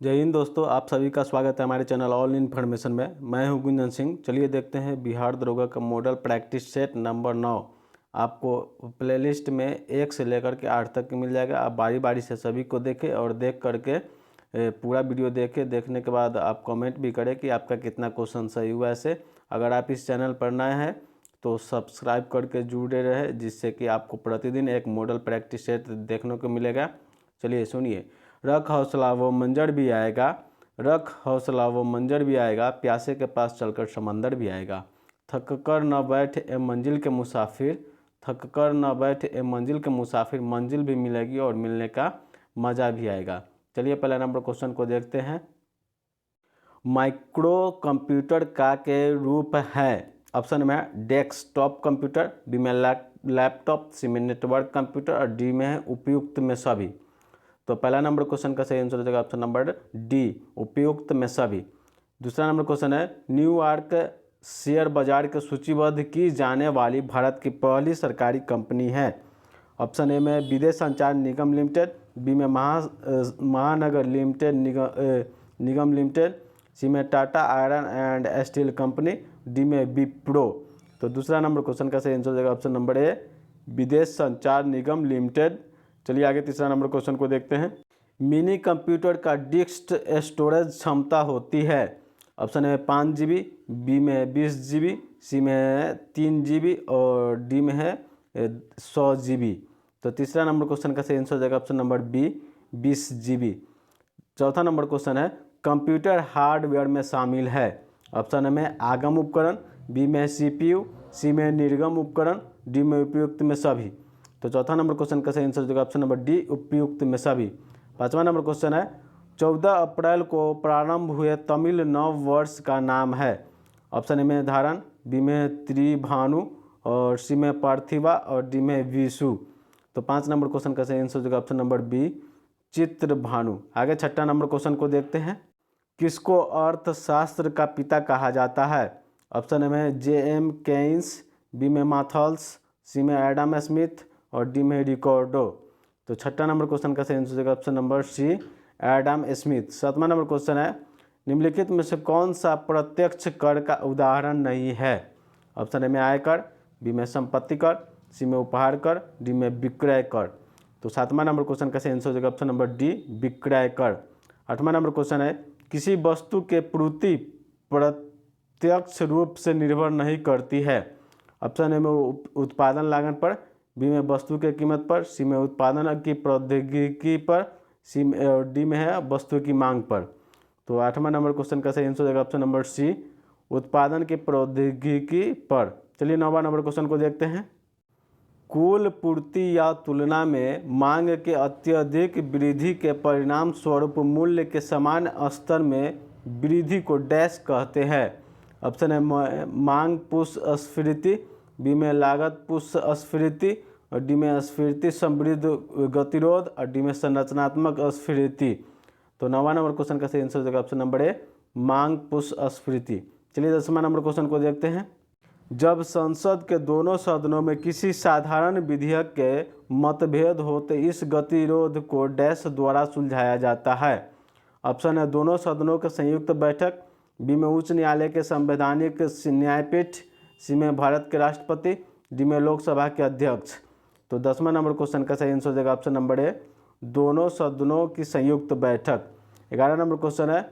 जय हिंद दोस्तों, आप सभी का स्वागत है हमारे चैनल ऑल इन्फॉर्मेशन में। मैं हूं गुंजन सिंह। चलिए देखते हैं बिहार दरोगा का मॉडल प्रैक्टिस सेट नंबर 9। आपको प्लेलिस्ट में 1 से लेकर के 8 तक मिल जाएगा। आप बारी बारी से सभी को देखें और देख करके पूरा वीडियो देखने के बाद आप कमेंट भी करें कि आपका कितना क्वेश्चन सही हुआ। ऐसे अगर आप इस चैनल पर नए हैं तो सब्सक्राइब करके जुड़े रहे, जिससे कि आपको प्रतिदिन एक मॉडल प्रैक्टिस सेट देखने को मिलेगा। चलिए सुनिए। रख हौसला वो मंजर भी आएगा, रख हौसला वो मंजर भी आएगा, प्यासे के पास चलकर समंदर भी आएगा। थक कर न बैठ ए मंजिल के मुसाफिर, थक कर न बैठ ए मंजिल के मुसाफिर, मंजिल भी मिलेगी और मिलने का मज़ा भी आएगा। चलिए पहले नंबर क्वेश्चन को देखते हैं। माइक्रो कंप्यूटर का के रूप है। ऑप्शन में है डेस्कटॉप कंप्यूटर, बी में लैपटॉप, सी में नेटवर्क कंप्यूटर और डी में है उपयुक्त में सभी। तो पहला नंबर क्वेश्चन का सही आंसर हो जाएगा ऑप्शन नंबर डी, उपयुक्त में सभी। दूसरा नंबर क्वेश्चन है न्यूयॉर्क शेयर बाजार के सूचीबद्ध की जाने वाली भारत की पहली सरकारी कंपनी है। ऑप्शन ए में विदेश संचार निगम लिमिटेड, बी में महानगर लिमिटेड निगम लिमिटेड, सी में Tata iron and steel company, D में विप्रो। तो दूसरा नंबर क्वेश्चन का सही आंसर हो जाएगा ऑप्शन नंबर ए, विदेश संचार निगम लिमिटेड। चलिए आगे तीसरा नंबर क्वेश्चन को देखते हैं। मिनी कंप्यूटर का डिस्क स्टोरेज क्षमता होती है। ऑप्शन है 5 GB, बी में 20 GB, सी में 3 GB और डी में है 100 GB। तो तीसरा नंबर क्वेश्चन का सही आंसर हो जाएगा ऑप्शन नंबर बी, 20 GB। चौथा नंबर क्वेश्चन है कंप्यूटर हार्डवेयर में शामिल है। ऑप्शन में आगम उपकरण, बी में CPU, सी में निर्गम उपकरण, डी में उपयुक्त में सभी। तो चौथा नंबर क्वेश्चन का सही आंसर हो जाएगा ऑप्शन नंबर डी, उपयुक्त में सभी। पांचवा नंबर क्वेश्चन है 14 अप्रैल को प्रारंभ हुए तमिल नव वर्ष का नाम है। ऑप्शन ए में धारण, बी में त्रिभानु और सी में पार्थिवा और डी में विशु। तो 5 नंबर क्वेश्चन का सही आंसर हो जाएगा ऑप्शन नंबर बी, चित्रभानु। आगे छठा नंबर क्वेश्चन को देखते हैं। किसको अर्थशास्त्र का पिता कहा जाता है। ऑप्शन ए में J.M. केन्स, बी में माथल्स, सी में एडम स्मिथ और डी में रिकॉर्डो। तो छठा नंबर क्वेश्चन का सही आंसर हो जाएगा option number C, Adam Smith. सातवां नंबर क्वेश्चन है निम्नलिखित में से कौन सा प्रत्यक्ष कर का उदाहरण नहीं है। ऑप्शन ए में आयकर, बी में संपत्ति कर, सी में उपहार कर, डी में विक्रय कर। तो सातवां नंबर क्वेश्चन का सही आंसर हो जाएगा ऑप्शन नंबर डी, विक्रय कर। आठवां नंबर क्वेश्चन है किसी वस्तु के पूर्ति प्रत्यक्ष रूप से निर्भर नहीं करती है। ऑप्शन ए में उत्पादन लागत पर, बी में वस्तु के कीमत पर, सी में उत्पादन की प्रौद्योगिकी पर, सी में डी में है वस्तु की मांग पर। तो आठवां नंबर क्वेश्चन का सही आंसर हो जाएगा ऑप्शन नंबर सी, उत्पादन की प्रौद्योगिकी पर। चलिए 9वां नंबर क्वेश्चन को देखते हैं। कुल पूर्ति या तुलना में मांग के अत्यधिक वृद्धि के परिणाम स्वरूप मूल्य के समान स्तर में वृद्धि को डैश कहते हैं। ऑप्शन है मांग पुष्पस्फीति, बी में लागत पुष्पस्फीति और डी में स्फीति समृद्ध गतिरोध और डी में संरचनात्मक स्फीति। तो 9वां नंबर क्वेश्चन का सही आंसर हो जाएगा ऑप्शन नंबर ए, मांग पुष्पस्फीति। चलिए 10वां नंबर क्वेश्चन को देखते हैं। जब संसद के दोनों सदनों में किसी साधारण विधेयक के मतभेद होते इस गतिरोध को डैश द्वारा सुलझाया जाता है। ऑप्शन है दोनों सदनों के संयुक्त बैठक, बी में उच्च न्यायालय के संवैधानिक न्यायपीठ, सी में भारत के राष्ट्रपति, डी में लोकसभा के अध्यक्ष। तो 10वां नंबर क्वेश्चन का सही आंसर हो जाएगा ऑप्शन नंबर ए, दोनों सदनों की संयुक्त बैठक। 11 नंबर क्वेश्चन है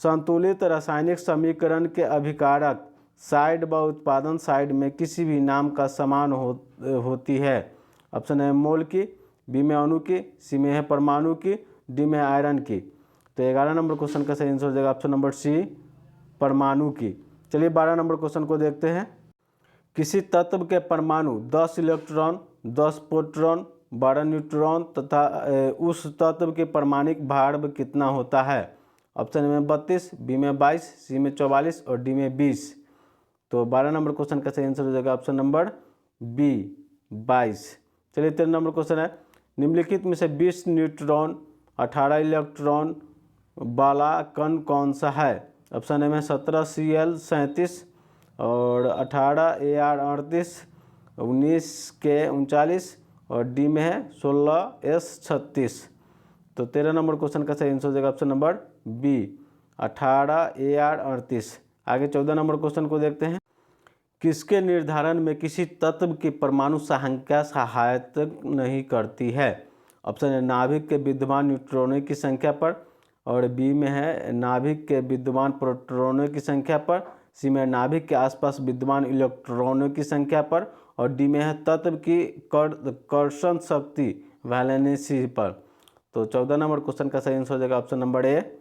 संतुलित रासायनिक समीकरण के अभिकारक साइड व उत्पादन साइड में किसी भी नाम का समान होती है। ऑप्शन है मोल की, बी में अणु की, सी में है परमाणु की, डी में आयरन की। तो 11 नंबर क्वेश्चन का सही आंसर हो जाएगा ऑप्शन नंबर सी, परमाणु की। चलिए 12 नंबर क्वेश्चन को देखते हैं। किसी तत्व के परमाणु 10 इलेक्ट्रॉन, 10 प्रोटॉन, 12 न्यूट्रॉन तथा उस तत्व के परमाणिक भार कितना होता है। ऑप्शन में 32, बी में 22, सी में 44 और डी में 20। तो 12 नंबर क्वेश्चन का सही आंसर हो जाएगा ऑप्शन नंबर बी, 22। चलिए 13 नंबर क्वेश्चन है निम्नलिखित में से 20 न्यूट्रॉन 18 इलेक्ट्रॉन वाला कण कौन सा है। ऑप्शन ए में 17 Cl 37 और 18 Ar 38, 19 K 39 और डी में है 16 S 36। तो 13 नंबर क्वेश्चन का सही आंसर हो जाएगा ऑप्शन नंबर बी 18 AR 38। आगे 14 नंबर क्वेश्चन को देखते हैं। किसके निर्धारण में किसी तत्व की परमाणु संख्या सहायता नहीं करती है? ऑप्शन है नाभिक के विद्यमान न्यूट्रॉनों की संख्या पर, और बी में है नाभिक के विद्यमान प्रोटॉनों की संख्या पर, सी में नाभिक के आसपास विद्यमान इलेक्ट्रॉनों की संख्या पर, और डी में है तत्व की कर्षण शक्ति वैलेंसी पर। तो 14 नंबर क्वेश्चन का सही आंसर हो जाएगा ऑप्शन नंबर ए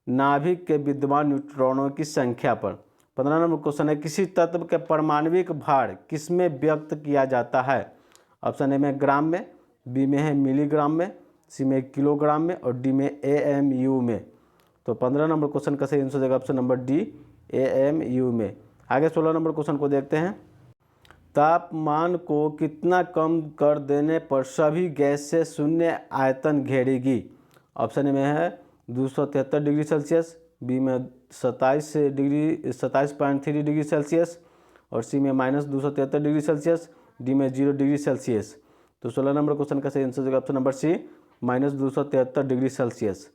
नाभिक के विद्यमान न्यूट्रॉनों की संख्या पर। 15 नंबर क्वेश्चन है किसी तत्व के परमाणविक भार किसमें व्यक्त किया जाता है? ऑप्शन ए में ग्राम में, बी में है मिलीग्राम में, सी में किलोग्राम में, और डी में AMU में। तो 15 नंबर क्वेश्चन का सही आंसर हो जाएगा ऑप्शन नंबर डी AMU में। आगे 16 नंबर क्वेश्चन को देखते हैं। तापमान को कितना कम कर देने पर सभी गैस से शून्य आयतन घेरेगी? ऑप्शन ए में है 273 डिग्री सेल्सियस, बी में 27.3 डिग्री सेल्सियस, और सी में -273 डिग्री सेल्सियस, डी में 0 डिग्री सेल्सियस। तो 16 नंबर क्वेश्चन का सही आंसर हो जाएगा option number C -273 degree Celsius.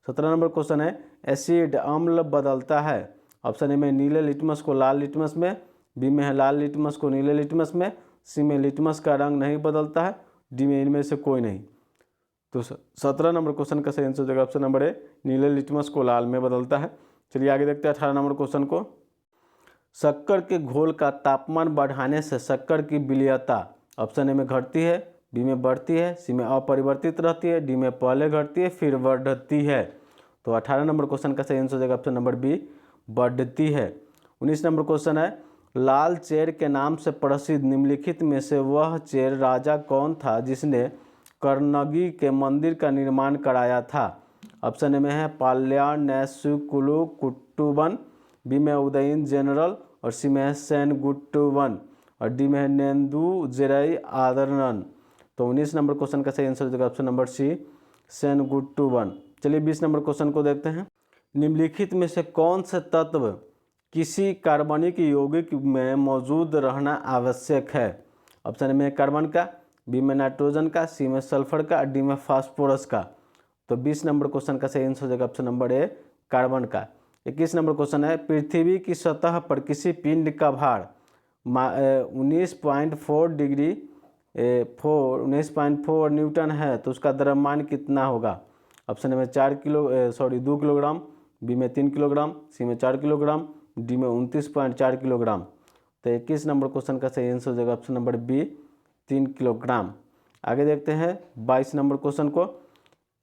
17 number question है एसिड अम्ल बदलता है? ऑप्शन ए में नीले लिटमस को लाल लिटमस में, बी में है लाल लिटमस को नीले लिटमस में, सी में लिटमस का रंग नहीं बदलता है, डी में इनमें से कोई नहीं। तो 17 नंबर क्वेश्चन का सही आंसर हो जाएगा ऑप्शन नंबर ए नीले लिटमस को लाल में बदलता है। चलिए आगे देखते हैं 18 नंबर क्वेश्चन को। शक्कर के घोल का तापमान बढ़ाने से शक्कर की विलयता ऑप्शन ए में घटती है, बी में बढ़ती है, सी में अपरिवर्तित रहती है, डी में पहले घटती है फिर बढ़ती है। तो 18 नंबर क्वेश्चन का सही आंसर हो जाएगा ऑप्शन नंबर बी बढ़ती है। 19 नंबर क्वेश्चन है लाल चेर के नाम से प्रसिद्ध निम्नलिखित में से वह चेर राजा कौन था जिसने कर्णगी के मंदिर का निर्माण कराया था? ऑप्शन ए में है पाल्याण नैसुकुलु कुट्टुवन, बी में उदयन जनरल, और सी में है सेनगुट्टुवन, और डी में है नेंदू जेरई आदरनन। तो 19 नंबर क्वेश्चन का सही आंसर हो जाएगा ऑप्शन नंबर सी सेनगुट्टुवन। चलिए 20 नंबर क्वेश्चन को देखते हैं। निम्नलिखित में से कौन से तत्व किसी कार्बनिक यौगिक में मौजूद रहना आवश्यक है? ऑप्शन ए में कार्बन का, बी में नाइट्रोजन का, सी में सल्फर का, डी में फास्फोरस का। तो 20 नंबर क्वेश्चन का सही आंसर हो जाएगा ऑप्शन नंबर ए कार्बन का। 21 नंबर क्वेश्चन है पृथ्वी की सतह पर किसी पिंड का भार 19.4 न्यूटन है तो उसका द्रव्यमान कितना होगा? ऑप्शन ए में 2 किलोग्राम, बी में 3 किलोग्राम, सी में 4 किलोग्राम, डी में 29.4 किलोग्राम। तो 21 नंबर क्वेश्चन का सही आंसर हो जाएगा ऑप्शन नंबर बी 3 किलोग्राम। आगे देखते हैं 22 नंबर क्वेश्चन को।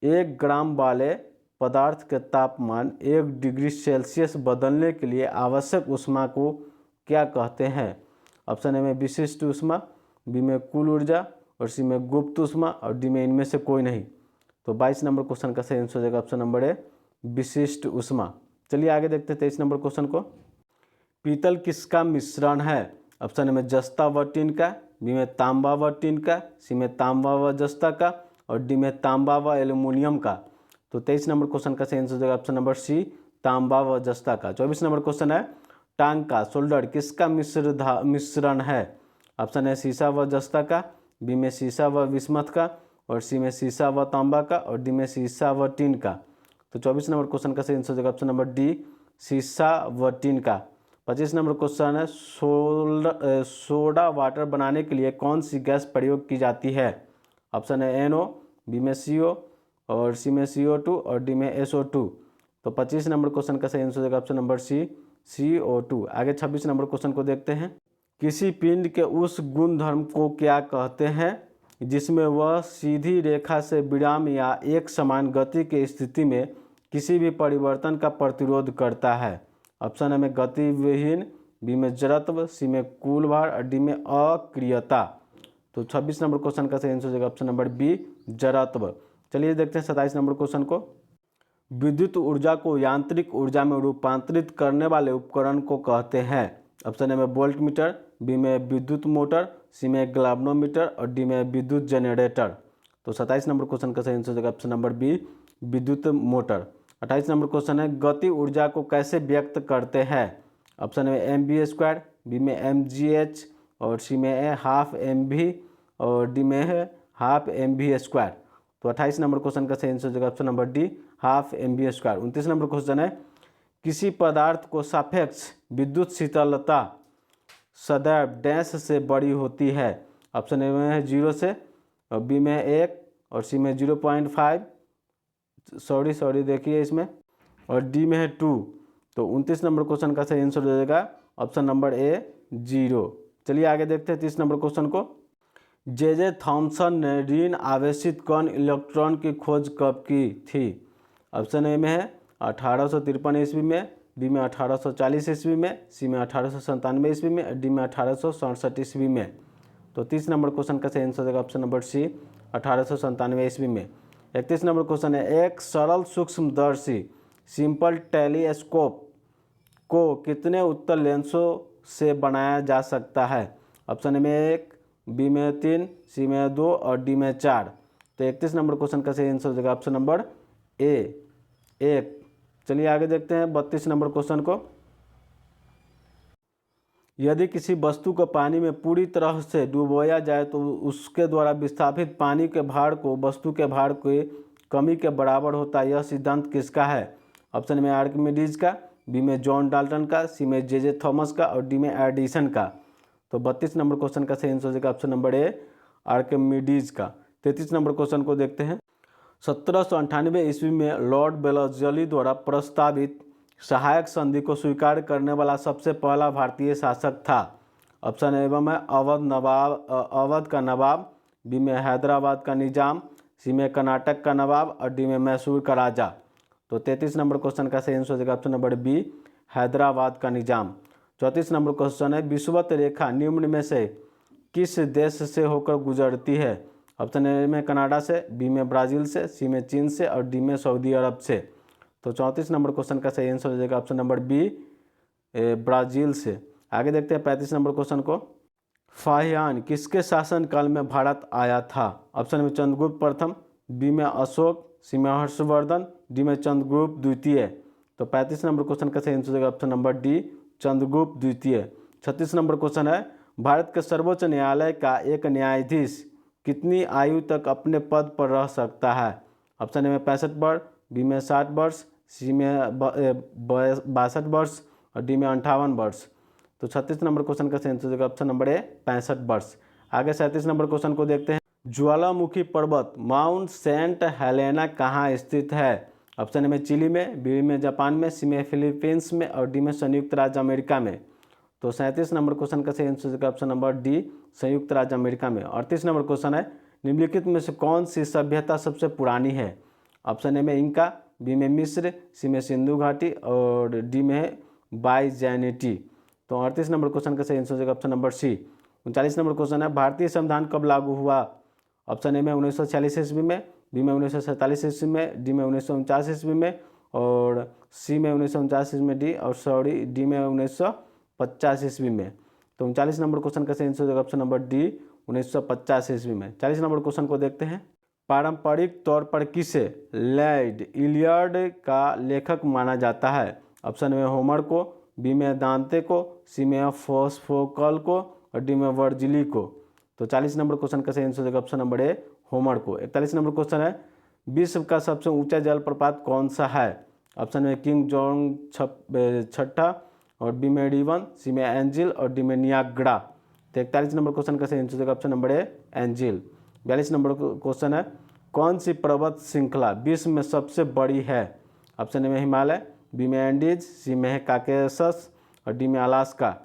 1 ग्राम वाले पदार्थ के तापमान 1 डिग्री सेल्सियस बदलने के लिए आवश्यक ऊष्मा को क्या कहते हैं? ऑप्शन ए में विशिष्ट ऊष्मा, बी में कुल ऊर्जा, और सी में गुप्त ऊष्मा, और डी में इनमें से कोई नहीं। तो 22 नंबर क्वेश्चन का सही आंसर हो जाएगा ऑप्शन नंबर ए विशिष्ट ऊष्मा। चलिए आगे देखते हैं 23 नंबर क्वेश्चन को। पीतल किसका मिश्रण है? ऑप्शन ए में जस्ता व टिन का, बी में तांबा व टिन का, सी में तांबा व जस्ता का, और डी में तांबा व एल्युमिनियम का। तो 23 नंबर क्वेश्चन का सही आंसर हो जाएगा ऑप्शन नंबर सी तांबा व जस्ता का। 24 नंबर क्वेश्चन है टांग का सोल्डर किसका मिश्रण है? ऑप्शन है शीशा व जस्ता का, बी में शीशा व विस्मत का, और सी में शीशा व तांबा का, और डी में शीशा व टिन का। तो 24 नंबर क्वेश्चन का सही आंसर हो जाएगा ऑप्शन नंबर डी शीशा व टिन का। 25 नंबर क्वेश्चन है सोडा वाटर बनाने के लिए कौन सी गैस प्रयोग की जाती है? ऑप्शन है NO, बी में CO, और सी में CO2, और डी में SO2। तो 25 नंबर क्वेश्चन का सही आंसर हो जाएगा ऑप्शन नंबर सी CO2। आगे 26 नंबर क्वेश्चन को देखते हैं। किसी पिंड के उस गुणधर्म को क्या कहते हैं जिसमें वह सीधी रेखा से विराम या एक समान गति की स्थिति में किसी भी परिवर्तन का प्रतिरोध करता है? ऑप्शन ए में गति विहीन, बी में जड़त्व, सी में कुल भार, और डी में अक्रियता। तो 26 नंबर क्वेश्चन का सही आंसर हो जाएगा ऑप्शन नंबर बी जड़त्व। चलिए देखते हैं 27 नंबर क्वेश्चन को। विद्युत ऊर्जा को यांत्रिक ऊर्जा में रूपांतरित करने वाले उपकरण को कहते हैं? ऑप्शन ए में वोल्ट मीटर, बी में विद्युत मोटर, सी में गैल्वेनोमीटर, और डी में विद्युत जनरेटर। तो 27 नंबर क्वेश्चन का सही आंसर हो जाएगा ऑप्शन नंबर बी विद्युत मोटर। 28 नंबर क्वेश्चन है गति ऊर्जा को कैसे व्यक्त करते हैं? ऑप्शन में mv², बी में mgh, और सी में है ½ mv, और डी में है ½ mv²। तो 28 नंबर क्वेश्चन का सही आंसर हो जाएगा option number D, half mv²। 29 number question है, किसी पदार्थ को सापेक्ष विद्युत शीतलता सदैव डैश से बड़ी होती है। ऑप्शन ए में है 0 से, और बी में है 1, और सी में 0.5, सॉरी देखिए इसमें, और डी में है 2। तो 29 नंबर क्वेश्चन का सही आंसर हो जाएगा ऑप्शन नंबर ए 0। चलिए आगे देखते हैं 30 नंबर क्वेश्चन को। जे थॉमसन ने ऋण आवेशित कण इलेक्ट्रॉन की खोज कब की थी। ऑप्शन ए में है 1853 ईस्वी में, बी में 1840 ईस्वी में, सी में 1897 ईस्वी में, डी में 1867 ईस्वी में। तो 30 नंबर क्वेश्चन का सही आंसर हो जाएगा ऑप्शन नंबर सी, 1897 ईस्वी में। 31 नंबर क्वेश्चन है, एक सरल सूक्ष्मदर्शी सिंपल टेलीस्कोप को कितने उत्तल लेंसों से बनाया जा सकता है। ऑप्शन ए में 1, बी में 3, सी में 2 और डी में 4। तो 31 नंबर क्वेश्चन का सही आंसर हो जाएगा ऑप्शन नंबर ए 1। चलिए आगे देखते हैं 32 नंबर क्वेश्चन को। यदि किसी वस्तु को पानी में पूरी तरह से डुबोया जाए तो उसके द्वारा विस्थापित पानी के भार को वस्तु के भार की कमी के बराबर होता है। यह सिद्धांत किसका है। ऑप्शन में आर्किमिडीज का, बी में जॉन डाल्टन का, सी में जे थॉमस का और डी में एडिसन का। तो 32 नंबर क्वेश्चन का सही आंसर हो जाएगा ऑप्शन नंबर ए आर्किमिडीज का। 33 नंबर क्वेश्चन को देखते हैं। 1798 ईस्वी में लॉर्ड वेल्लेस्ली द्वारा प्रस्तावित सहायक संधि को स्वीकार करने वाला सबसे पहला भारतीय शासक था। ऑप्शन ए में अवध का नवाब, बी में हैदराबाद का निजाम, सी में कर्नाटक का नवाब और डी में मैसूर का राजा। तो 33 नंबर क्वेश्चन का सही आंसर हो जाएगा ऑप्शन नंबर बी, हैदराबाद का निजाम। 34 नंबर क्वेश्चन है, विषुवत रेखा निम्न में से किस देश से होकर गुजरती है। ऑप्शन ए में कनाडा से, बी में ब्राज़ील से, सी में चीन से और डी में सऊदी अरब से। तो 34 नंबर क्वेश्चन का सही आंसर हो जाएगा ऑप्शन नंबर बी, ब्राज़ील से। आगे देखते हैं 35 नंबर क्वेश्चन को। फाहियान किसके शासनकाल में भारत आया था। ऑप्शन में चंद्रगुप्त प्रथम, बी में अशोक, सी में हर्षवर्धन, डी में चंद्रगुप्त द्वितीय। तो 35 नंबर क्वेश्चन का सही आंसर हो जाएगा ऑप्शन नंबर डी, चंद्रगुप्त द्वितीय। 36 नंबर क्वेश्चन है, भारत के सर्वोच्च न्यायालय का एक न्यायाधीश कितनी आयु तक अपने पद पर रह सकता है। ऑप्शन ए में 65 वर्ष, बी में 60 वर्ष, सी में 62 वर्ष और डी में 58 वर्ष। तो 36 नंबर क्वेश्चन का सही आंसर हो जाएगा ऑप्शन नंबर ए 65 वर्ष। आगे 37 नंबर क्वेश्चन को देखते हैं। ज्वालामुखी पर्वत माउंट सेंट हेलेना कहाँ स्थित है। ऑप्शन ए में चिली में, बी में जापान में, सी में फिलीपींस में और डी में संयुक्त राज्य अमेरिका में। तो 37 नंबर क्वेश्चन का सही आंसर हो जाएगा ऑप्शन नंबर डी, संयुक्त राज्य अमेरिका में। 38 नंबर क्वेश्चन है, निम्नलिखित में से कौन सी सभ्यता सबसे पुरानी है। ऑप्शन ए में इंका, बी में मिस्र, सी में सिंधु घाटी और डी में है बाइजैनिटी। तो 38 नंबर क्वेश्चन का सही आंसर हो जाएगा option number C. 39 number question है, भारतीय संविधान कब लागू हुआ। ऑप्शन ए में 1946 ईस्वी में, बी में 1947 ईस्वी में, डी में 1949 ईस्वी में और सी में 1949 ईस्वी में, डी में 1950 ईस्वी में। तो 39 नंबर क्वेश्चन का सही आंसर हो जाएगा ऑप्शन नंबर डी, 1950 ईस्वी में। 40 नंबर क्वेश्चन को देखते हैं। पारंपरिक तौर पर किसे लैड इलियड का लेखक माना जाता है। ऑप्शन में होमर को, बी में दांते को, सी में फोस्फोकल को और डी में वर्जिली को। तो 40 नंबर क्वेश्चन का सही आंसर हो जाएगा ऑप्शन नंबर ए होमर को। 41 नंबर क्वेश्चन है, विश्व का सबसे ऊंचा जलप्रपात कौन सा है। ऑप्शन में किंग जॉन्ग छठा और बी में रिवन, सी में एंजिल और डी में नियाग्रा। तो 41 नंबर क्वेश्चन का सही आंसर हो जाएगा option number A angel. 42 number question है, कौन सी पर्वत श्रृंखला विश्व में सबसे बड़ी है। ऑप्शन ए में हिमालय, बी में एंडीज, सी में है काकेशस और डी में अलास्का।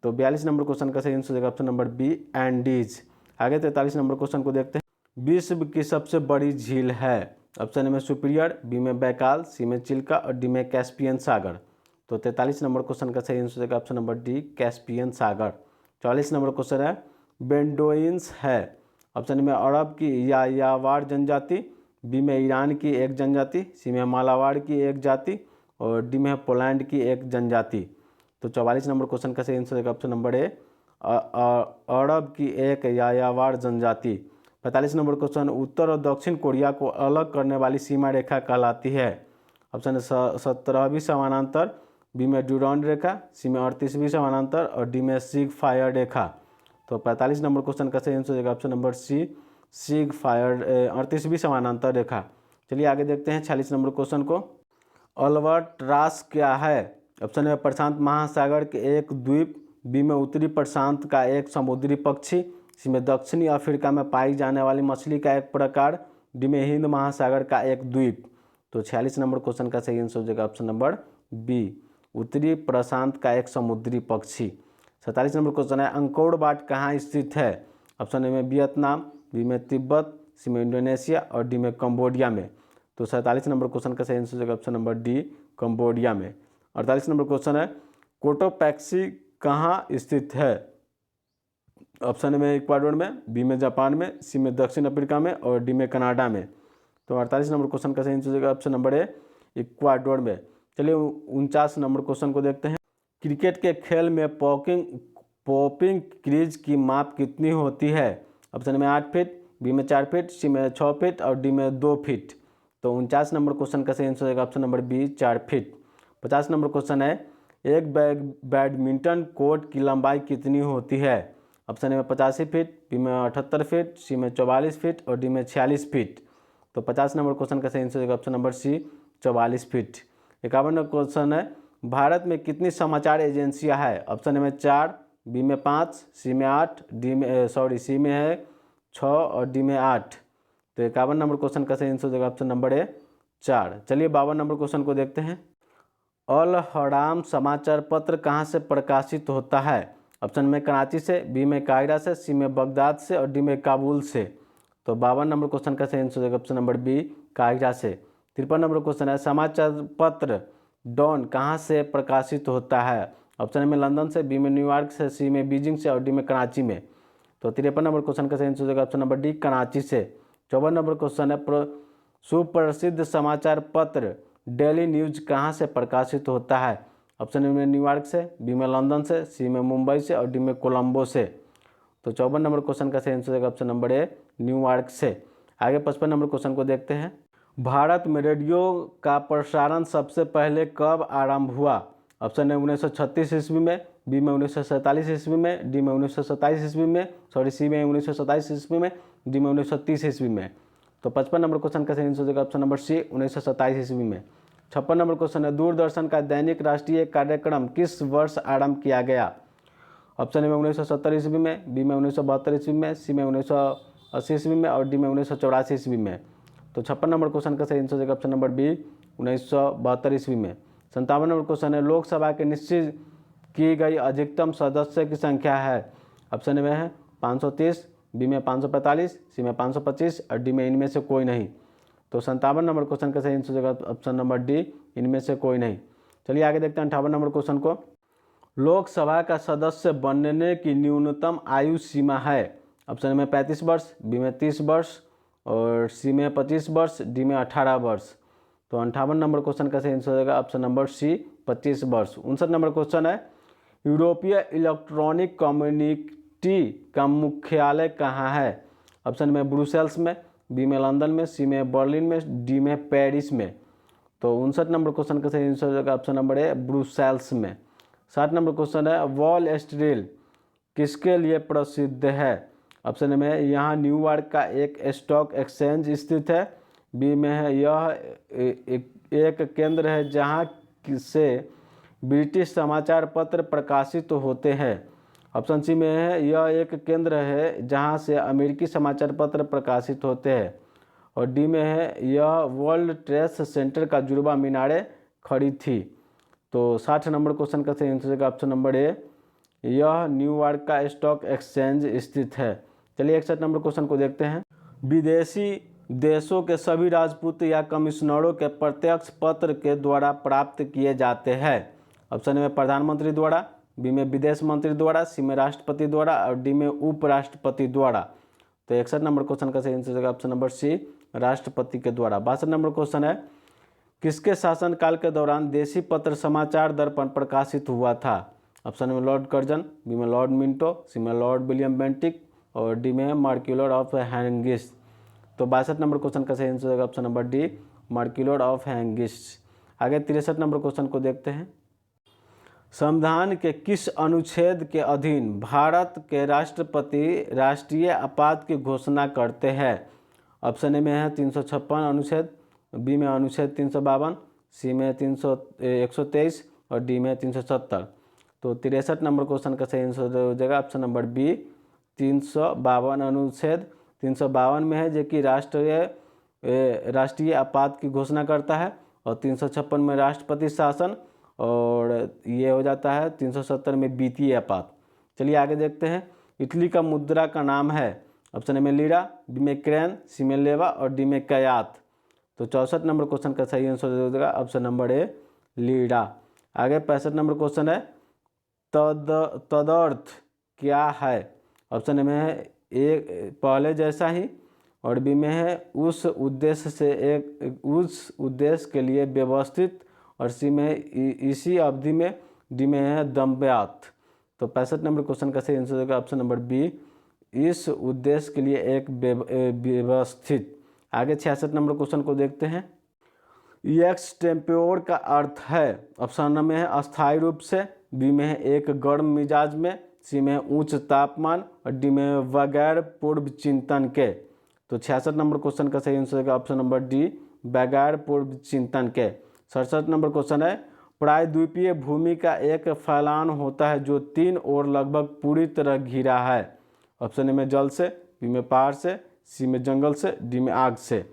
तो 42 नंबर क्वेश्चन का सही आंसर हो जाएगा ऑप्शन नंबर बी एंडीज। आगे 43 नंबर क्वेश्चन को देखते हैं। विश्व की सबसे बड़ी झील है। ऑप्शन ए में सुपीरियर, बी में बैकाल, सी में चिल्का और डी में कैस्पियन सागर। तो 43 नंबर क्वेश्चन का सही आंसर हो जाएगा ऑप्शन नंबर डी कैस्पियन सागर। 44 नंबर क्वेश्चन है, बेंडोइंस है। ऑप्शन में अरब की यायावार जनजाति, बी में ईरान की एक जनजाति, सी में मालाबार की एक जाति और डी में पोलैंड की एक जनजाति। तो 44 नंबर क्वेश्चन का सही आंसर है ऑप्शन नंबर ए अरब की एक यायावार जनजाति। 45 नंबर क्वेश्चन, उत्तर और दक्षिण कोरिया को अलग करने वाली सीमा रेखा कहलाती है। ऑप्शन 17वीं समानांतर, बी में ड्यूरांड रेखा, सी में 38वीं समानांतर और डी में सिग फायर रेखा। तो 45 नंबर क्वेश्चन का सही आंसर हो जाएगा ऑप्शन नंबर सी सिग फायर 38वीं समानांतर रेखा। चलिए आगे देखते हैं 46 नंबर क्वेश्चन को। अल्बाट्रास क्या है? ऑप्शन ए प्रशांत महासागर के एक द्वीप, बी में उत्तरी प्रशांत का एक समुद्री पक्षी, सी में दक्षिणी अफ्रीका में पाई जाने वाली मछली का एक प्रकार, डी में हिंद महासागर का एक द्वीप। तो 46 नंबर क्वेश्चन का सही आंसर हो जाएगा ऑप्शन नंबर बी, उत्तरी प्रशांत का एक समुद्री पक्षी। 47 नंबर क्वेश्चन है अंकोर वाट कहाँ स्थित है? ऑप्शन ए में वियतनाम, बी में तिब्बत, सी में इंडोनेशिया और डी में कंबोडिया में। तो 47 नंबर क्वेश्चन का सही आंसर हो जाएगा ऑप्शन नंबर डी, कंबोडिया में। 48 नंबर क्वेश्चन है कोटोपैक्सी कहाँ स्थित है? ऑप्शन ए में इक्वाडोर में, बी में जापान में, सी में दक्षिण अफ्रीका में और डी में कनाडा में। तो 48 नंबर क्वेश्चन का सही आंसर हो जाएगा ऑप्शन नंबर ए, इक्वाडोर में। चलिए 49 नंबर क्वेश्चन को देखते हैं। क्रिकेट के खेल में पॉपिंग क्रीज की माप कितनी होती है? ऑप्शन में 8 फीट, बी में 4 फीट, सी में 6 फीट और डी में 2 फीट। तो 49 नंबर क्वेश्चन का सही आंसर हो जाएगा option number B, 4 feet. 50 number question है एक बैडमिंटन कोर्ट की लंबाई कितनी होती है? ऑप्शन ए में 85 फीट, बी में 78 फीट, सी में 44 फीट और डी में 46 फीट। तो 50 नंबर क्वेश्चन का सही आंसर हो जाएगा option number C, 44 feet. 51 number question है भारत में कितनी समाचार एजेंसियां हैं? ऑप्शन ए में 4, बी में 5, सी में 8, सी में है 6 और डी में 8। तो 51 नंबर क्वेश्चन का सही आंसर हो जाएगा ऑप्शन नंबर ए, 4। चलिए 52 नंबर क्वेश्चन को देखते हैं। अल हराम समाचार पत्र कहाँ से प्रकाशित होता है? ऑप्शन में कराची से, बी में कायरा से, सी में बगदाद से और डी में काबुल से। तो 52 नंबर क्वेश्चन का सही आंसर हो जाएगा ऑप्शन नंबर बी, कायरा से। 53 नंबर क्वेश्चन है समाचार पत्र डॉन कहाँ से प्रकाशित होता है? ऑप्शन में लंदन से, बी में न्यूयॉर्क से, सी में बीजिंग से और डी में कराची में। तो 53 नंबर क्वेश्चन का सही आंसर हो जाएगा ऑप्शन नंबर डी, कराची से। 54 नंबर क्वेश्चन है सुप्रसिद्ध समाचार पत्र डेली न्यूज कहाँ से प्रकाशित होता है? ऑप्शन में न्यूयॉर्क से, बी में लंदन से, सी में मुंबई से और डी में कोलंबो से। तो 54 नंबर क्वेश्चन का सही आंसर हो जाएगा ऑप्शन नंबर ए, न्यूयॉर्क से। आगे 55 नंबर क्वेश्चन को देखते हैं। भारत में रेडियो का प्रसारण सबसे पहले कब आरंभ हुआ? ऑप्शन है 1936 ईस्वी में, बी में 1947 ईस्वी में, डी में 1927 ईस्वी में, सी में 1927 ईस्वी में, डी में 1930 ईस्वी में। तो 55 नंबर क्वेश्चन का सही आंसर हो जाएगा ऑप्शन नंबर सी, 1927 ईस्वी में। 56 नंबर क्वेश्चन है दूरदर्शन का दैनिक राष्ट्रीय कार्यक्रम किस वर्ष आरंभ किया गया? ऑप्शन में 1970 ईस्वी में, बी में 1972 ईस्वी में, सी में 1980 ईस्वी में और डी में 1984 ईस्वी में। तो 56 नंबर क्वेश्चन का सही आंसर हो जाएगा ऑप्शन नंबर बी, 1972 ईस्वी में। 57 नंबर क्वेश्चन है लोकसभा के निश्चित की गई अधिकतम सदस्य की संख्या है? ऑप्शन में है 530, बी में 545, सी में 525 और डी में इनमें से कोई नहीं। तो 57 नंबर क्वेश्चन का सही आंसर हो जाएगा ऑप्शन नंबर डी, इनमें से कोई नहीं। चलिए आगे देखते हैं 58 नंबर क्वेश्चन को। लोकसभा का सदस्य बनने की न्यूनतम आयु सीमा है? ऑप्शन में 35 वर्ष, बी में 30 वर्ष और सी में 25 वर्ष, डी में 18 वर्ष। तो 58 नंबर क्वेश्चन का सही आंसर हो जाएगा ऑप्शन नंबर सी, 25 वर्ष। 59 नंबर क्वेश्चन है यूरोपीय इलेक्ट्रॉनिक कम्युनिटी का मुख्यालय कहाँ है? ऑप्शन में ब्रुसेल्स में, बी में लंदन में, सी में बर्लिन में, डी में पेरिस में। तो 59 नंबर क्वेश्चन का सही आंसर हो जाएगा ऑप्शन नंबर ए, ब्रुसेल्स में। 60 नंबर क्वेश्चन है वॉल स्ट्रीट किसके लिए प्रसिद्ध है? ऑप्शन में यहाँ न्यूयॉर्क का एक स्टॉक एक्सचेंज स्थित है, बी में है यह एक केंद्र है जहाँ से ब्रिटिश समाचार पत्र प्रकाशित होते हैं, ऑप्शन सी में है यह एक केंद्र है जहाँ से अमेरिकी समाचार पत्र प्रकाशित होते हैं और डी में है यह वर्ल्ड ट्रेड सेंटर का जुड़वा मीनारें खड़ी थी। तो 60 नंबर क्वेश्चन का सही आंसर है ऑप्शन नंबर ए, यह न्यूयॉर्क का स्टॉक एक्सचेंज स्थित है। चलिए 61 नंबर क्वेश्चन को देखते हैं। विदेशी देशों के सभी राजपूत या कमिश्नरों के प्रत्यक्ष पत्र के द्वारा प्राप्त किए जाते हैं? ऑप्शन में प्रधानमंत्री द्वारा, बी में विदेश मंत्री द्वारा, सी में राष्ट्रपति द्वारा और डी में उपराष्ट्रपति द्वारा। तो 61 नंबर क्वेश्चन का सही आंसर है ऑप्शन नंबर सी, राष्ट्रपति के द्वारा। 62 नंबर क्वेश्चन है किसके शासनकाल के दौरान देशी पत्र समाचार दर्पण प्रकाशित हुआ था? ऑप्शन में लॉर्ड कर्जन, बी में लॉर्ड मिंटो, सी में लॉर्ड विलियम बेंटिक और डी में मार्क्यूलर ऑफ हैंगिस्ट। तो 62 नंबर क्वेश्चन का सही आंसर होगा ऑप्शन नंबर डी, मार्क्यूलर ऑफ हैंगिस्ट। आगे 63 नंबर क्वेश्चन को देखते हैं। संविधान के किस अनुच्छेद के अधीन भारत के राष्ट्रपति राष्ट्रीय आपात की घोषणा करते हैं? ऑप्शन ए में है 356 अनुच्छेद, बी में अनुच्छेद 352, सी में 123 और डी में 370। तो 63 नंबर क्वेश्चन का सही आंसर हो जाएगा ऑप्शन नंबर बी 352 अनुच्छेद 352 में है जो कि राष्ट्रीय आपात की घोषणा करता है, और 356 में राष्ट्रपति शासन, और ये हो जाता है 370 में वित्तीय आपात। चलिए आगे देखते हैं। इटली का मुद्रा का नाम है? ऑप्शन ए में लीरा, बी में क्रेन, सी में लेवा और डी में कयात। तो 64 नंबर क्वेश्चन का सही आंसर हो जाएगा ऑप्शन नंबर ए लीरा। आगे 65 नंबर क्वेश्चन है तदर्थ क्या है? ऑप्शन ए में है ए पहले जैसा ही, और बी में है उस उद्देश्य के लिए व्यवस्थित, और सी में इसी अवधि में, डी में है दम्ब्यात। तो 65 नंबर क्वेश्चन का सही आंसर होगा ऑप्शन नंबर बी इस उद्देश्य के लिए एक व्यवस्थित। आगे 66 नंबर क्वेश्चन को देखते हैं। एक्स टेम्प्योर का अर्थ है? ऑप्शन में है अस्थायी रूप से, बी में है एक गर्म मिजाज में, सी में उच्च तापमान और डी में बगैर पूर्व चिंतन के। तो 66 नंबर क्वेश्चन का सही आंसर होगा ऑप्शन नंबर डी बगैर पूर्व चिंतन के। 67 नंबर क्वेश्चन है प्रायद्वीपीय भूमि का एक फैलान होता है जो 3 ओर लगभग पूरी तरह घिरा है। ऑप्शन ए में जल से, बी में पहाड़ से, सी में जंगल से, डी में आग से।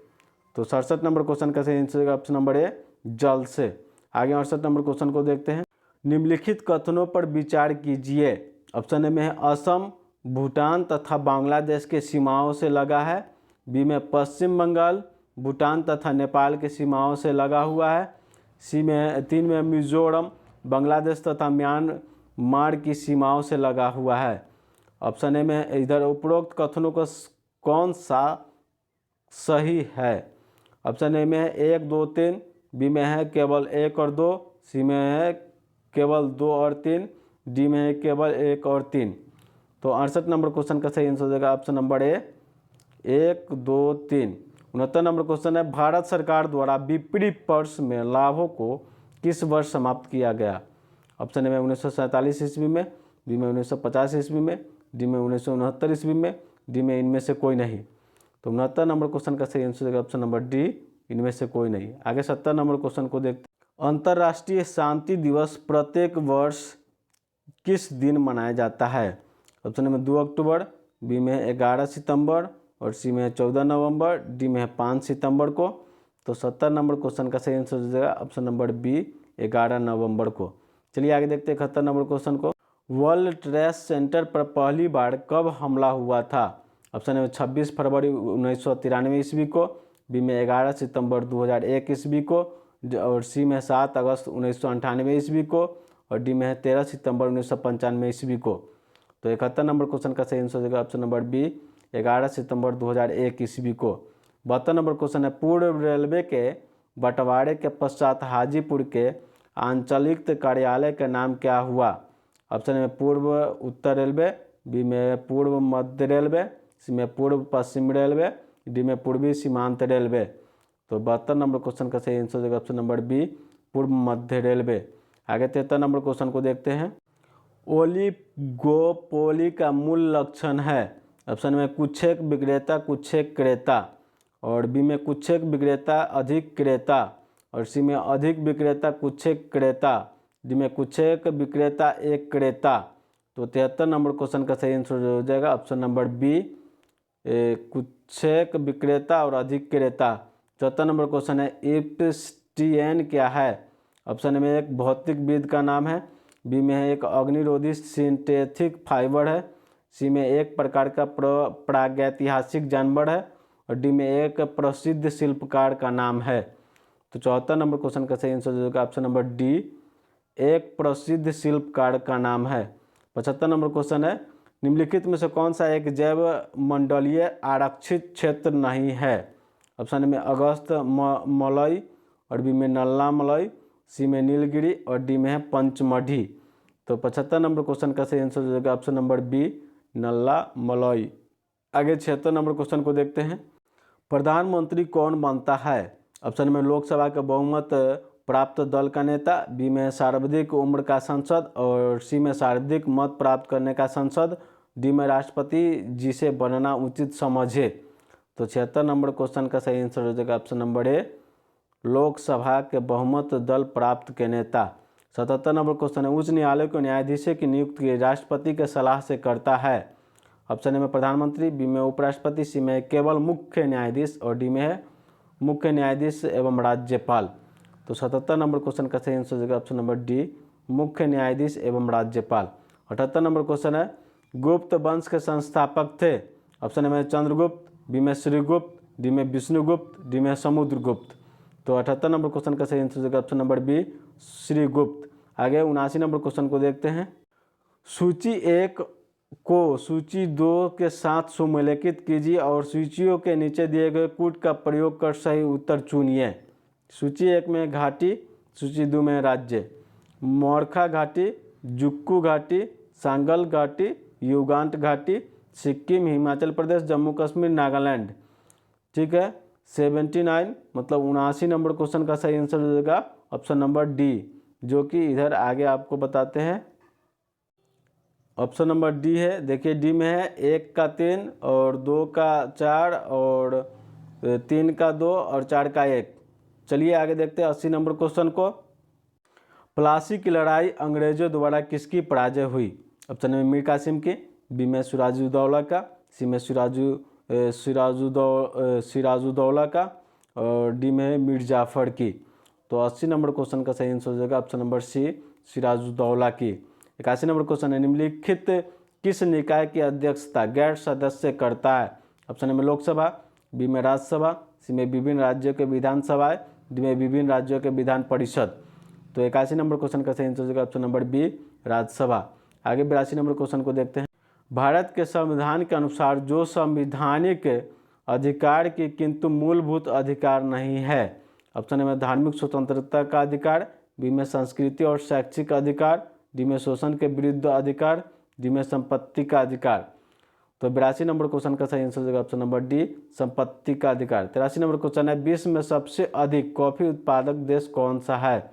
तो 67 नंबर क्वेश्चन का सही आंसर होगा ऑप्शन नंबर ए जल से। आगे 68 नंबर क्वेश्चन को देखते हैं। निम्नलिखित कथनों पर विचार कीजिए। ऑप्शन ए में है असम भूटान तथा बांग्लादेश के सीमाओं से लगा है, बी में पश्चिम बंगाल भूटान तथा नेपाल के सीमाओं से लगा हुआ है, सी में 3 में मिजोरम बांग्लादेश तथा म्यांमार की सीमाओं से लगा हुआ है। ऑप्शन ए में इधर उपरोक्त कथनों का कौन सा सही है? ऑप्शन ए में है 1, 2, 3, बी में है केवल 1 और 2, सी में है केवल 2 और 3, डी में है केवल 1 और 3। तो 68 नंबर क्वेश्चन का सही आंसर हो जाएगा option number A 1, 2, 3। 69 number question है भारत सरकार द्वारा बिक्री पर्स में लाभों को किस वर्ष समाप्त किया गया? ऑप्शन ए में 1947 ईस्वी में, बी में 1950 ईस्वी में, डी में 1969 ईस्वी में, डी में इनमें से कोई नहीं। तो 69 नंबर क्वेश्चन का सही आंसर होगा ऑप्शन नंबर डी इनमें से कोई नहीं। आगे 70 नंबर क्वेश्चन को देखते हैं। अंतर्राष्ट्रीय शांति दिवस प्रत्येक वर्ष किस दिन मनाया जाता है? ऑप्शन में 2 अक्टूबर, बी में 11 सितंबर और सी में 14 नवंबर, डी में 5 सितंबर को। तो 70 नंबर क्वेश्चन का सही आंसर हो जाएगा ऑप्शन नंबर बी 11 नवंबर को। चलिए आगे देखते हैं 71 नंबर क्वेश्चन को। वर्ल्ड ट्रेड सेंटर पर पहली बार कब हमला हुआ था? ऑप्शन में 26 फरवरी 1993 ईस्वी को, बी में 11 सितंबर 2001 ईस्वी को, और सी में 7 अगस्त 1998 ईस्वी को, और डी में 13 सितंबर 1995 ईस्वी को। तो 71 नंबर क्वेश्चन का सही आंसर हो जाएगा ऑप्शन नंबर बी 11 सितंबर 2001 ईस्वी को। 72 नंबर क्वेश्चन है पूर्व रेलवे के बंटवारे के पश्चात हाजीपुर के आंचलिक कार्यालय का नाम क्या हुआ? ऑप्शन में पूर्व उत्तर रेलवे, बी में पूर्व मध्य रेलवे, सी में पूर्व पश्चिम रेलवे, डी में पूर्वी सीमांत रेलवे। तो 72 नंबर क्वेश्चन का सही आंसर होगा ऑप्शन नंबर बी पूर्व मध्य रेलवे। आगे 73 नंबर क्वेश्चन को देखते हैं। ओलिगोपोली का मूल लक्षण है? ऑप्शन में कुछ एक विक्रेता कुछ एक क्रेता, और बी में कुछ एक विक्रेता अधिक क्रेता, और सी में अधिक विक्रेता कुछ एक क्रेता, डी में कुछ एक विक्रेता एक क्रेता। तो 73 नंबर क्वेश्चन का सही आंसर हो जाएगा ऑप्शन नंबर बी कुछ एक विक्रेता और अधिक क्रेता। 74 नंबर क्वेश्चन है इप्सियन क्या है? ऑप्शन में एक भौतिकविद का नाम है, बी में है एक अग्निरोधी सिंथेटिक फाइबर है, सी में एक प्रकार का प्रागैतिहासिक जानवर है, और डी में एक प्रसिद्ध शिल्पकार का नाम है। तो 74 नंबर क्वेश्चन का सही आंसर होगा ऑप्शन नंबर डी एक प्रसिद्ध शिल्पकार का नाम है। 75 नंबर क्वेश्चन है निम्नलिखित में से कौन सा एक जैव मंडलीय आरक्षित क्षेत्र नहीं है? ऑप्शन में अगस्त मलई, और बी में नल्ला मलई, सी में नीलगिरी, और डी में है पंचमढ़ी। तो 75 नंबर क्वेश्चन का सही आंसर हो जाएगा ऑप्शन नंबर बी नल्ला मलई। आगे 76 नंबर क्वेश्चन को देखते हैं। प्रधानमंत्री कौन बनता है? ऑप्शन में लोकसभा का बहुमत प्राप्त दल का नेता, बी में सर्वाधिक उम्र का सांसद और सी में सर्वाधिक मत प्राप्त करने का सांसद, डी में राष्ट्रपति जिसे बनना उचित समझे। तो 76 नंबर क्वेश्चन का सही आंसर हो जाएगा ऑप्शन नंबर ए, लोकसभा के बहुमत दल प्राप्त के नेता। 77 नंबर क्वेश्चन है, उच्च न्यायालय को न्यायाधीशों की नियुक्ति राष्ट्रपति के सलाह से करता है। ऑप्शन ए में प्रधानमंत्री, बी में उपराष्ट्रपति, सी में केवल मुख्य न्यायाधीश और डी में है मुख्य न्यायाधीश एवं राज्यपाल। तो 77 नंबर क्वेश्चन का सही आंसर हो जाएगा ऑप्शन नंबर डी, मुख्य न्यायाधीश एवं राज्यपाल। 78 नंबर क्वेश्चन है, गुप्त वंश के संस्थापक थे। ऑप्शन ए में चंद्रगुप्त, बी में श्रीगुप्त, डी में विष्णुगुप्त, डी में समुद्रगुप्त। तो 78 नंबर क्वेश्चन का सही आंसर हो जाएगा ऑप्शन नंबर बी, श्रीगुप्त। आगे 79 नंबर क्वेश्चन को देखते हैं। सूची 1 को सूची 2 के साथ सुमेलित कीजिए और सूचियों के नीचे दिए गए कूट का प्रयोग कर सही उत्तर चुनिए। सूची 1 में घाटी, सूची 2 में राज्य। मोरखा घाटी, जुक्कू घाटी, सांगल घाटी, युगांट घाटी, सिक्किम, हिमाचल प्रदेश, जम्मू कश्मीर, नागालैंड। ठीक है, 79 मतलब 79 नंबर क्वेश्चन का सही आंसर हो जाएगा ऑप्शन नंबर डी, जो कि इधर आगे आपको बताते हैं। ऑप्शन नंबर डी है, देखिए डी में है 1 का 3 और 2 का 4 और 3 का 2 और 4 का 1। चलिए आगे देखते हैं 80 नंबर क्वेश्चन को। प्लासी की लड़ाई अंग्रेजों द्वारा किसकी पराजय हुई। ऑप्शन में मीर कासिम की, बी में सिराजुद्दौला का, सी में सिराजुद्दौला का और डी में मीर जाफर की। तो 80 नंबर क्वेश्चन का सही आंसर हो जाएगा ऑप्शन नंबर सी, सिराजुद्दौला की। 81 नंबर क्वेश्चन है, निम्नलिखित किस निकाय की अध्यक्षता गैर सदस्य करता है। ऑप्शन में लोकसभा, बी में राज्यसभा, सी में विभिन्न राज्यों के विधानसभाएं, डी में विभिन्न राज्यों के विधान परिषद। तो 81 नंबर क्वेश्चन का सही आंसर हो जाएगा ऑप्शन नंबर बी, राज्यसभा। आगे 82 नंबर क्वेश्चन को देखते हैं। भारत के संविधान के अनुसार जो संवैधानिक अधिकार की किंतु मूलभूत अधिकार नहीं है। ऑप्शन में धार्मिक स्वतंत्रता का अधिकार, बी में संस्कृति और शैक्षिक अधिकार, डी में शोषण के विरुद्ध अधिकार, डी में संपत्ति का अधिकार। तो 82 नंबर क्वेश्चन का सही आंसर हो जाएगा ऑप्शन नंबर डी, संपत्ति का अधिकार। 83 नंबर क्वेश्चन है, विश्व में सबसे अधिक कॉफी उत्पादक देश कौन सा है।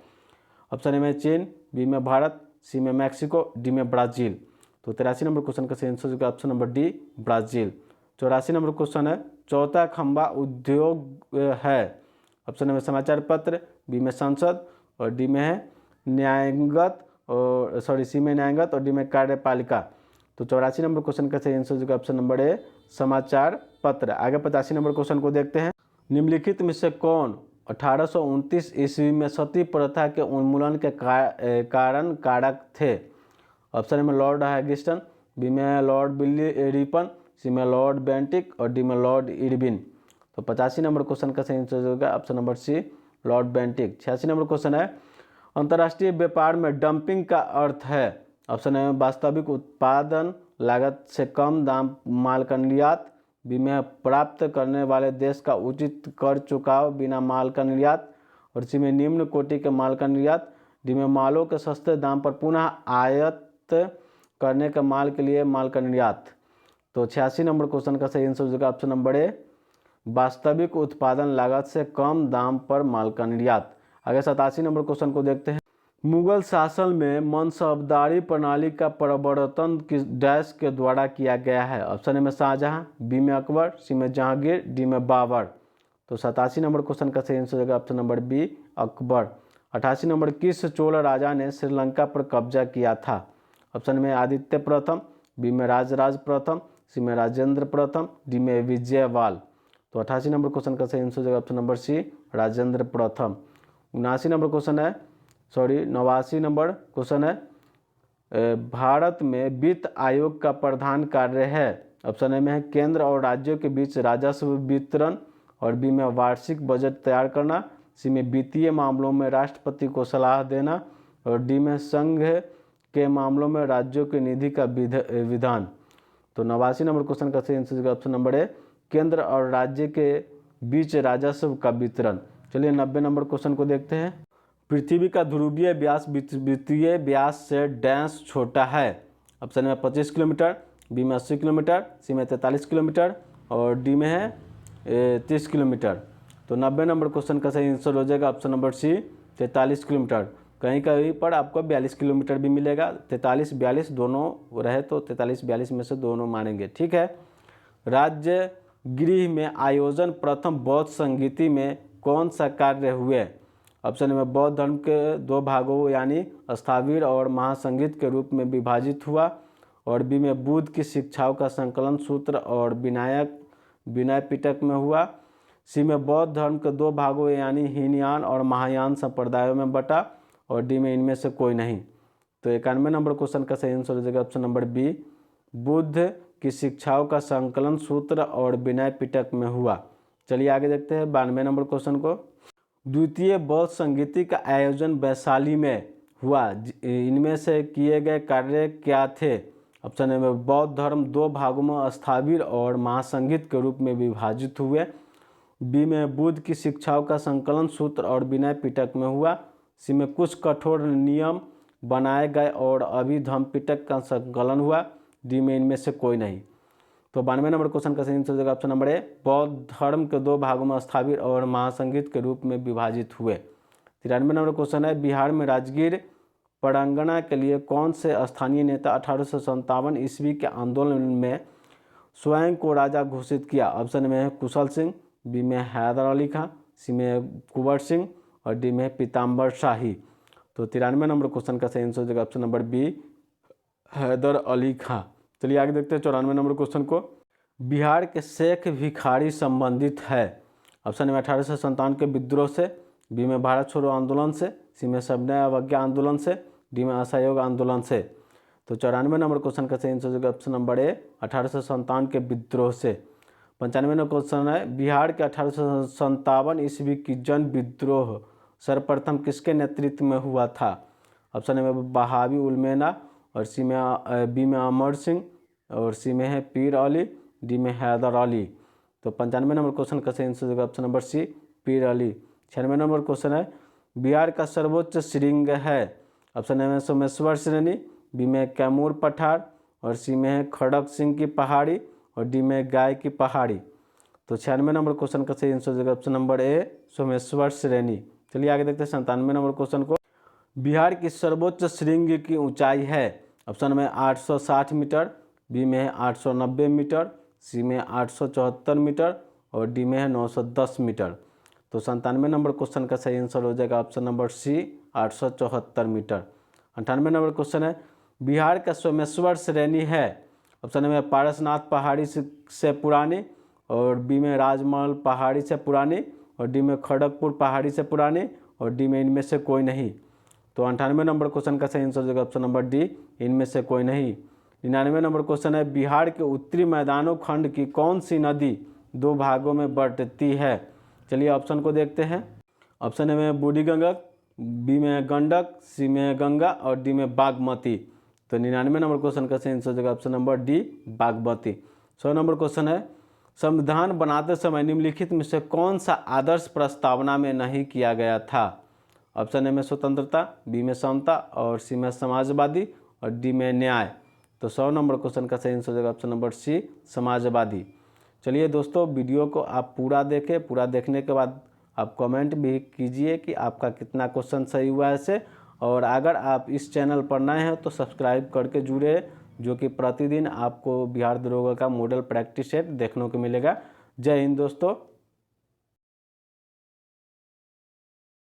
ऑप्शन ए में चीन, बी में भारत, सी में मैक्सिको, डी में ब्राज़ील। तो 83 नंबर क्वेश्चन का सही आंसर हो जाएगा option number D, Brazil. 84 number question है, चौथा खंबा उद्योग है। ऑप्शन में समाचार पत्र, बी में संसद और डी में है न्यायगत और सी में न्यायगत और डी में कार्यपालिका। तो 84 नंबर क्वेश्चन का सही आंसर हो जाएगा ऑप्शन नंबर ए, समाचार पत्र। आगे 85 नंबर क्वेश्चन को देखते हैं। निम्नलिखित में से कौन 1829 ईस्वी में सती प्रथा के उन्मूलन के कारण कारक थे। ऑप्शन में लॉर्ड हैगिस्टन, बी में लॉर्ड बिली रिपन, सी में लॉर्ड बेंटिक और डी में लॉर्ड इरविन। तो 85 नंबर क्वेश्चन का सही आंसर होगा option number C, Lord Bentinck. 86 number question है, अंतर्राष्ट्रीय व्यापार में डंपिंग का अर्थ है। ऑप्शन है वास्तविक उत्पादन लागत से कम दाम माल का निर्यात, बी में प्राप्त करने वाले देश का उचित कर चुकाव बिना माल का निर्यात और सी में निम्न कोटि के माल का निर्यात, डी में मालों के सस्ते दाम पर पुनः आयात करने के माल के लिए माल का निर्यात। तो 86 नंबर क्वेश्चन का सही आंसर हो जाएगा ऑप्शन नंबर ए, वास्तविक उत्पादन लागत से कम दाम पर माल का निर्यात। आगे 87 नंबर क्वेश्चन को देखते हैं। मुगल शासन में मनसबदारी प्रणाली का प्रवर्तन किस डैश के द्वारा किया गया है। ऑप्शन में शाहजहां, बी में अकबर, सी में जहांगीर, डी में बाबर। तो 87 नंबर क्वेश्चन का सही आंसर हो जाएगा option number B, Akbar. 88 number, किस चोल राजा ने श्रीलंका पर कब्जा किया था। ऑप्शन में आदित्य प्रथम, बी में राजराज प्रथम, सी में राजेंद्र प्रथम, डी में विजयवाल। तो 88 नंबर क्वेश्चन का सही आंसर हो जाएगा ऑप्शन नंबर सी, राजेंद्र प्रथम। 89 नंबर क्वेश्चन है 89 नंबर क्वेश्चन है, भारत में वित्त आयोग का प्रधान कार्य है। ऑप्शन ए में है केंद्र और राज्यों के बीच राजस्व वितरण और बी में वार्षिक बजट तैयार करना, सी में वित्तीय मामलों में राष्ट्रपति को सलाह देना और डी में संघ के मामलों में राज्यों के निधि का विधान। तो 89 नंबर क्वेश्चन का सही आंसर ऑप्शन नंबर ए, केंद्र और राज्य के बीच राजस्व का वितरण। चलिए 90 नंबर क्वेश्चन को देखते हैं। पृथ्वी का ध्रुवीय व्यास वित्तीय व्यास से डैश छोटा है। ऑप्शन में 25 किलोमीटर, बी में 80 किलोमीटर, सी में 43 किलोमीटर और डी में है 30 किलोमीटर। तो 90 नंबर क्वेश्चन का सही आंसर हो जाएगा ऑप्शन नंबर सी, 43 किलोमीटर, कहीं कहीं पर आपको 42 किलोमीटर भी मिलेगा। 43 42 दोनों रहे तो 43 42 में से दोनों मानेंगे, ठीक है। राज्य गृह में आयोजन प्रथम बौद्ध संगीति में कौन सा कार्य हुए? ऑप्शन में बौद्ध धर्म के दो भागों यानी स्थाविर और महासंगीत के रूप में विभाजित हुआ, और बी में बुद्ध की शिक्षाओं का संकलन सूत्र और विनय पिटक में हुआ, सी में बौद्ध धर्म के दो भागों यानी हीनयान और महायान संप्रदायों में बटा, और डी में इनमें से कोई नहीं। तो 91 नंबर क्वेश्चन का सही आंसर हो जाएगा ऑप्शन नंबर बी, बुद्ध की शिक्षाओं का संकलन सूत्र और विनय पिटक में हुआ। चलिए आगे देखते हैं 92 नंबर क्वेश्चन को। द्वितीय बौद्ध संगीति का आयोजन वैशाली में हुआ, इनमें से किए गए कार्य क्या थे? ऑप्शन ए में बौद्ध धर्म दो भागों में स्थाविर और महासंगीत के रूप में विभाजित हुए, बी में बुद्ध की शिक्षाओं का संकलन सूत्र और विनय पिटक में हुआ, सी में कुछ कठोर नियम बनाए गए और अभिधम्म पिटक का संकलन हुआ, डी में इनमें से कोई नहीं। तो 92 नंबर क्वेश्चन का सही आंसर हो जाएगा ऑप्शन नंबर ए, बौद्ध धर्म के दो भागों में स्थाविर और महासंगीत के रूप में विभाजित हुए। 93 नंबर क्वेश्चन है, बिहार में राजगीर परांगणा के लिए कौन से स्थानीय नेता 1857 ईस्वी के आंदोलन में स्वयं को राजा घोषित किया? ऑप्शन में है कुशल सिंह, बी में हैदर अली खां, सी में कुंवर सिंह, और डी में पीताम्बर शाही। तो 93 नंबर क्वेश्चन का सही आंसर हो जाएगा option number B, Haidar Ali Khan. चलिए आगे देखते हैं 94 नंबर क्वेश्चन को। बिहार के शेख भिखारी संबंधित है? ऑप्शन में 1857 के विद्रोह से, बी में भारत छोड़ो आंदोलन से, सी में सविनय अवज्ञा आंदोलन से, डी में असहयोग आंदोलन से। तो 94 नंबर क्वेश्चन का सही आंसर हो जाएगा ऑप्शन नंबर ए, 1857 के विद्रोह से। 95 नंबर क्वेश्चन है, बिहार के 1857 ईस्वी की जन विद्रोह सर्वप्रथम किसके नेतृत्व में हुआ था? ऑप्शन में बहावी उल मेना, और सी में बी में अमर सिंह, और सी में है पीर अली, डी में हैदर अली। तो 95 नंबर क्वेश्चन का सही आंसर होगा ऑप्शन नंबर सी, पीर अली। 96 नंबर क्वेश्चन है, बिहार का सर्वोच्च श्रृंग है? ऑप्शन ए में सोमेश्वर श्रेणी, बी में कैमूर पठार, और सी में है खड़क सिंह की पहाड़ी, और डी में गाय की पहाड़ी। तो 96 नंबर क्वेश्चन का सही आंसर होगा ऑप्शन नंबर ए, सोमेश्वर श्रेणी। चलिए आगे देखते हैं 97 नंबर क्वेश्चन को। बिहार की सर्वोच्च श्रृंग की ऊंचाई है? ऑप्शन में 860 मीटर, बी में है 890 मीटर, सी में 874 मीटर, और डी में है 910 मीटर। तो 97 नंबर क्वेश्चन का सही आंसर हो जाएगा option number C, 874 metre. 98 number question है, बिहार का सोमेश्वर श्रेणी है? ऑप्शन में पारसनाथ पहाड़ी से पुरानी, और बी में राजमहल पहाड़ी से पुरानी, और डी में खड़गपुर पहाड़ी से पुरानी, और डी में इनमें से कोई नहीं। तो 98 नंबर क्वेश्चन का सही आंसर हो जाएगा ऑप्शन नंबर डी, इनमें से कोई नहीं। 99 नंबर क्वेश्चन है, बिहार के उत्तरी मैदानों खंड की कौन सी नदी दो भागों में बंटती है? चलिए ऑप्शन को देखते हैं। ऑप्शन ए में बूढ़ी गंडक, बी में गंडक, सी में गंगा, और डी में बागमती। तो 99 नंबर क्वेश्चन का सही आंसर हो जाएगा option number D, Bagmati. 100 number question है, संविधान बनाते समय निम्नलिखित में से कौन सा आदर्श प्रस्तावना में नहीं किया गया था? ऑप्शन ए में स्वतंत्रता, बी में समता, और सी में समाजवादी, और डी में न्याय। तो 100 नंबर क्वेश्चन का सही आंसर हो जाएगा ऑप्शन नंबर सी, समाजवादी। चलिए दोस्तों, वीडियो को आप पूरा देखें, पूरा देखने के बाद आप कमेंट भी कीजिए कि आपका कितना क्वेश्चन सही हुआ है ऐसे। और अगर आप इस चैनल पर नए हैं तो सब्सक्राइब करके जुड़े, जो कि प्रतिदिन आपको बिहार दरोगा का मॉडल प्रैक्टिस सेट देखने को मिलेगा। जय हिंद दोस्तों।